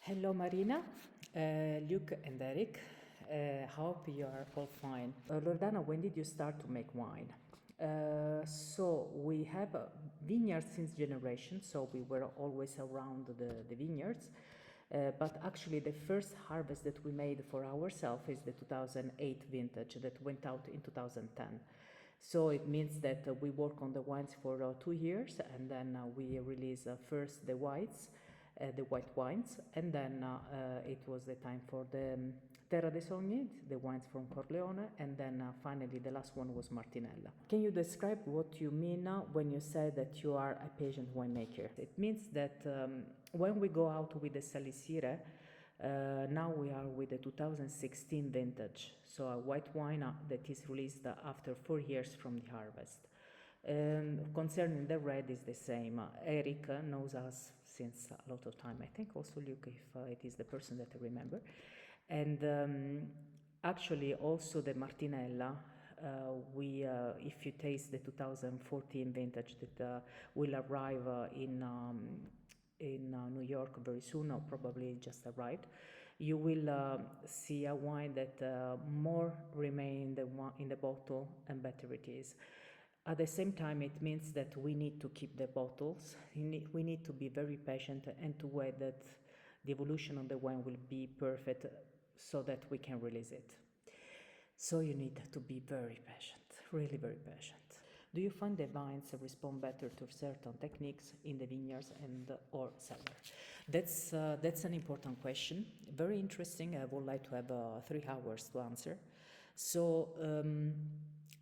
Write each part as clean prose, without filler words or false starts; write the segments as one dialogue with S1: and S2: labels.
S1: Hello, Marina, Luke, and Eric. Hope you are all fine. Loredana, when did you start to make wine? So we have vineyards since generations, so we were always around the vineyards. But actually, the first harvest that we made for ourselves is the 2008 vintage that went out in 2010. So it means that we work on the wines for 2 years, and then we release first the white wines, and then it was the time for the Terra dei Sogni, the wines from Corleone, and then finally the last one was Martinella. Can you describe what you mean when you say that you are a patient winemaker? It means that when we go out with the Salisire, now we are with the 2016 vintage, so a white wine that is released after 4 years from the harvest. Concerning the red is the same. Eric knows us since a lot of time. I think also Luke, if it is the person that I remember. And actually also the Martinella, if you taste the 2014 vintage that will arrive in New York very soon, or probably just arrived, you will see a wine that more remain in the bottle and better it is. At the same time, it means that we need to keep the bottles. We need to be very patient and to wait that the evolution of the wine will be perfect so that we can release it. So you need to be very patient, really very patient. Do you find the vines respond better to certain techniques in the vineyards and or cellar? That's an important question. Very interesting. I would like to have 3 hours to answer. So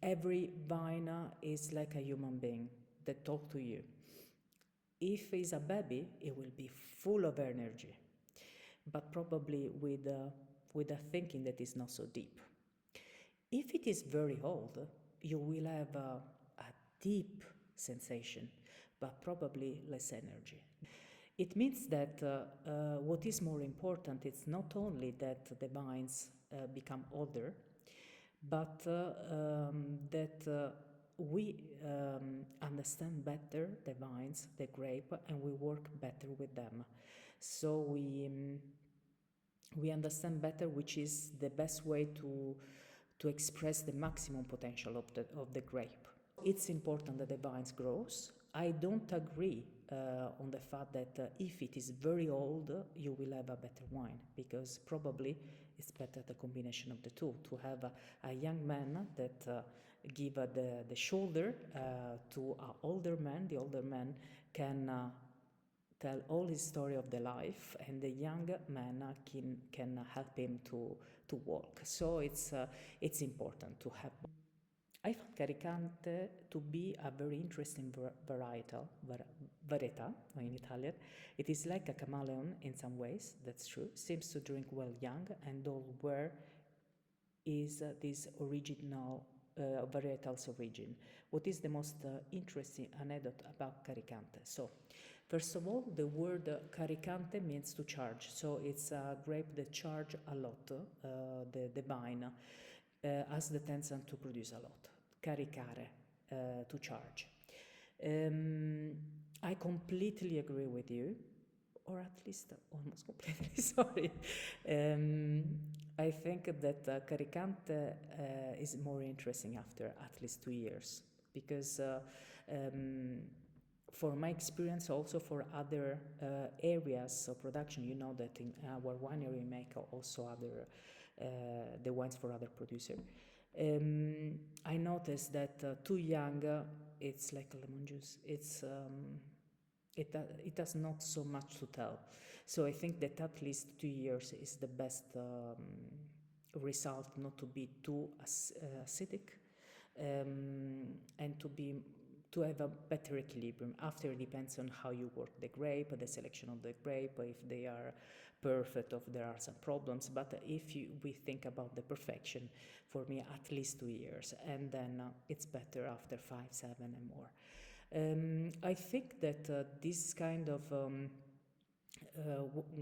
S1: every vine is like a human being that talks to you. If it's a baby, it will be full of energy, but probably with a thinking that is not so deep. If it is very old, you will have a deep sensation, but probably less energy. It means that what is more important is not only that the vines become older, but that we understand better the vines, the grape, and we work better with them. So we understand better which is the best way to express the maximum potential of the grape. It's important that the vines grows. I don't agree on the fact that if it is very old, you will have a better wine, because probably it's better the combination of the two, to have a young man that give the shoulder to an older man. The older man can tell all his story of the life, and the young man can help him to walk. So it's important to have. I found Caricante to be a very interesting varietal, varietà in Italian. It is like a chameleon in some ways, that's true. Seems to drink well young, and all where is this original varietal's origin. What is the most interesting anecdote about Caricante? So, first of all, the word Caricante means to charge. So it's a grape that charge a lot, the vine, has the tendency to produce a lot. Caricare, to charge. I completely agree with you, or at least almost completely, sorry. I think that Caricante is more interesting after at least 2 years, because for my experience, also for other areas of production, you know that in our winery we make also other the wines for other producers. I noticed that too young, it's like lemon juice. It has not so much to tell. So I think that at least 2 years is the best result, not to be too acidic, and to have a better equilibrium. After it depends on how you work the grape, the selection of the grape, if they are perfect, or if there are some problems. But if we think about the perfection, for me at least 2 years, and then it's better after 5, 7 and more. I think that this kind of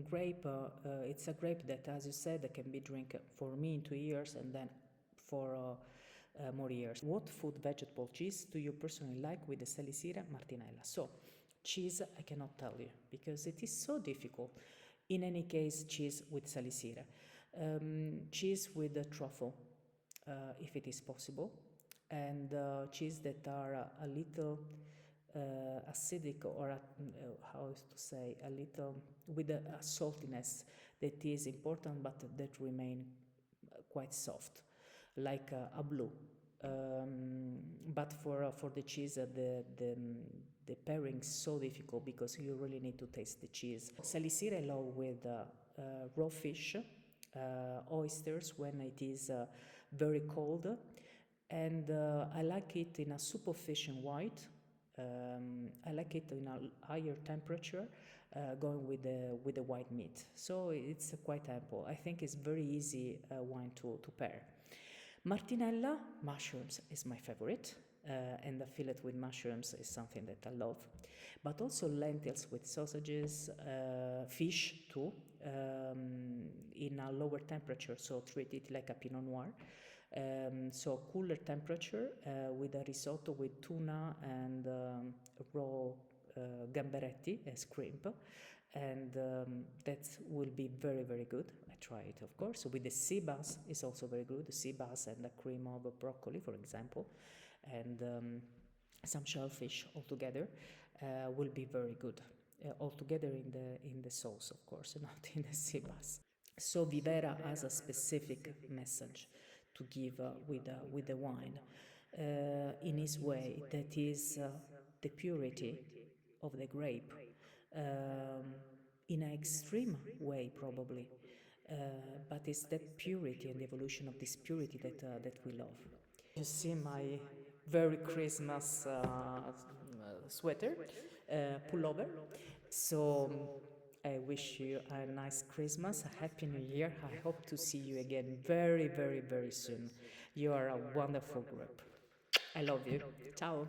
S1: grape, it's a grape that, as you said, can be drink for me in 2 years, and then for more years. What food, vegetable, cheese do you personally like with the Salisire Martinella? So, cheese, I cannot tell you, because it is so difficult. In any case, cheese with salicire. Cheese with truffle, if it is possible, and cheese that are a little acidic, or how is to say, a little with a saltiness that is important but that remain quite soft, like a blue. But for the cheese, the pairing is so difficult because you really need to taste the cheese. Salicire I love with raw fish, oysters when it is very cold, and I like it in a soup of fish and white. I like it in a higher temperature, going with the white meat. So it's quite ample. I think it's very easy wine to pair. Martinella, mushrooms is my favorite, and the fillet with mushrooms is something that I love. But also lentils with sausages, fish too, in a lower temperature, so treat it like a Pinot Noir. So cooler temperature with a risotto with tuna and raw gamberetti as shrimp, and that will be very very good. I try it, of course. So with the sea bass is also very good. The sea bass and a cream of broccoli, for example, and some shellfish altogether will be very good. Altogether in the sauce, of course, not in the sea bass. So Vivera has a specific message to give with the wine in his way, that is the purity of the grape, um, in an extreme way probably, but it's that purity and the evolution of this purity that we love. You see my very Christmas sweater, pullover. So I wish you a nice Christmas, a happy New Year. I hope to see you again very, very, very soon. You are a wonderful group. I love you. Ciao.